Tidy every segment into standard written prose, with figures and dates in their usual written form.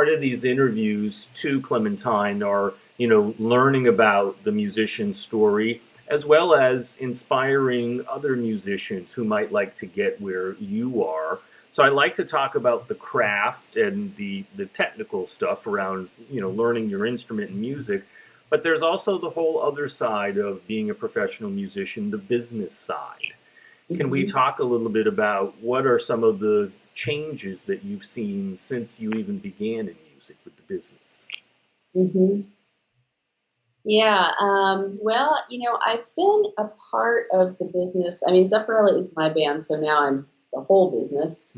part of these interviews to Clementine are, you know, learning about the musician's story, as well as inspiring other musicians who might like to get where you are. So I like to talk about the craft and the technical stuff around, you know, learning your instrument and music. But there's also the whole other side of being a professional musician, the business side. Can we talk a little bit about what are some of the changes that you've seen since you even began in music with the business? Yeah, well, you know, I've been a part of the business. I mean, Zepparella is my band, so now I'm the whole business.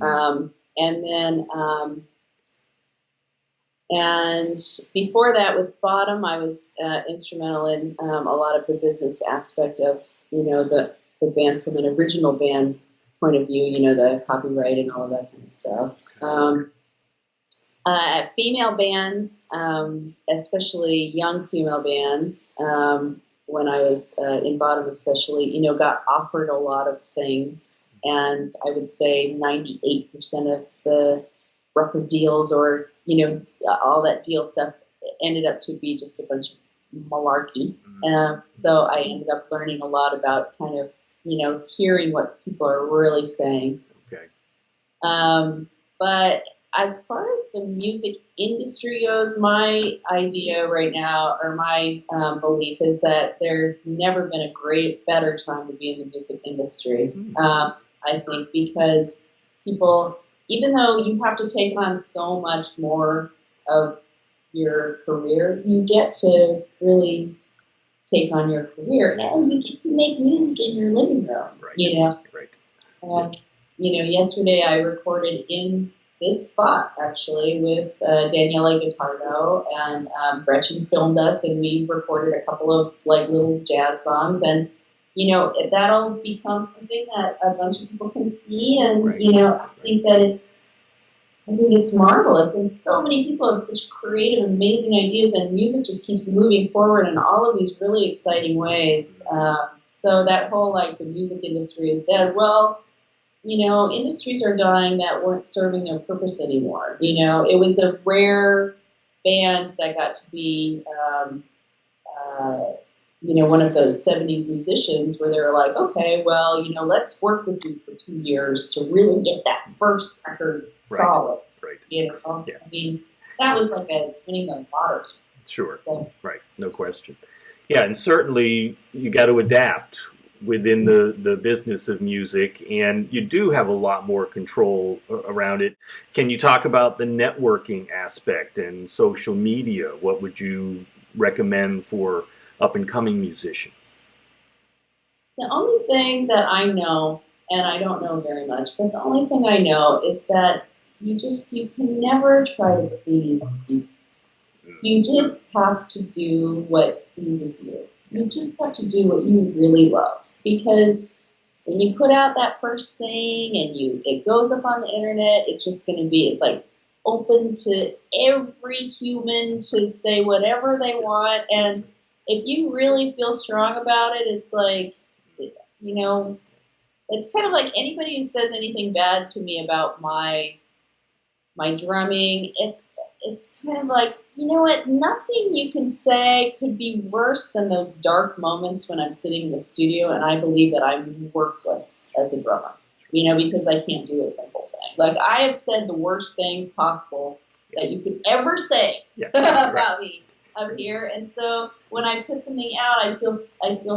And before that, with Bonham, I was instrumental in a lot of the business aspect of, you know, the band from an original band point of view, you know, the copyright and all of that kind of stuff. Female bands, especially young female bands, when I was in Bonham especially, you know, got offered a lot of things. And I would say 98% of the record deals or, you know, all that deal stuff ended up to be just a bunch of malarkey. So I ended up learning a lot about kind of, you know, hearing what people are really saying. Okay. But as far as the music industry goes, my idea right now, or my belief, is that there's never been a better time to be in the music industry. I think because people, even though you have to take on so much more of your career, you get to really take on your career, and you get to make music in your living room. Right. You know, Right. You know, yesterday I recorded in this spot actually with Daniele Guitardo, and Gretchen filmed us, and we recorded a couple of like little jazz songs, and you know, that'll become something that a bunch of people can see, and you know, I think it's marvelous, and so many people have such creative, amazing ideas, and music just keeps moving forward in all of these really exciting ways. So that whole like the music industry is dead. Well, you know, industries are dying that weren't serving their purpose anymore. You know, it was a rare band that got to be, you know, one of those 70s musicians where they were like, okay, well, you know, let's work with you for 2 years to really get that first record solid. Right. You know, I mean, that was like winning the lottery. Sure. So. Right. No question. Yeah, and certainly you got to adapt within the business of music, and you do have a lot more control around it. Can you talk about the networking aspect and social media? What would you recommend for up-and-coming musicians? The only thing that I know, and I don't know very much, but the only thing I know is that you can never try to please people. You just have to do what pleases you. You just have to do what you really love. Because when you put out that first thing and it goes up on the internet, it's just going to be, it's like open to every human to say whatever they want. And if you really feel strong about it, it's like, you know, it's kind of like anybody who says anything bad to me about my drumming, it's kind of like, you know what, nothing you can say could be worse than those dark moments when I'm sitting in the studio and I believe that I'm worthless as a drummer, you know, because I can't do a simple thing. Like, I have said the worst things possible that you could ever say about me up here. And so when I put something out, I feel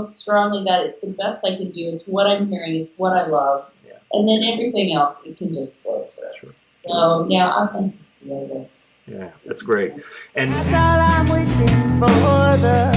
strongly that it's the best I can do. It's what I'm hearing. It's what I love. Yeah. And then everything else, it can just flow through. Sure. So, yeah, authenticity, I guess. Yeah, that's great. And that's all I'm wishing for, the